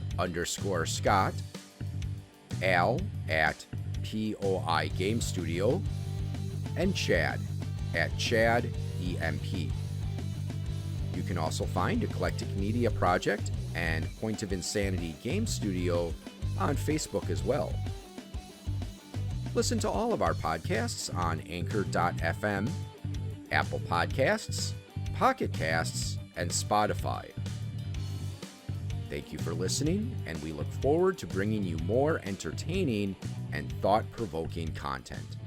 Al at POI Game Studio, and Chad at Chad EMP. You can also find Eclectic Media Project and Point of Insanity Game Studio on Facebook as well. Listen to all of our podcasts on Anchor.fm, Apple Podcasts, Pocket Casts, and Spotify. Thank you for listening, and we look forward to bringing you more entertaining and thought-provoking content.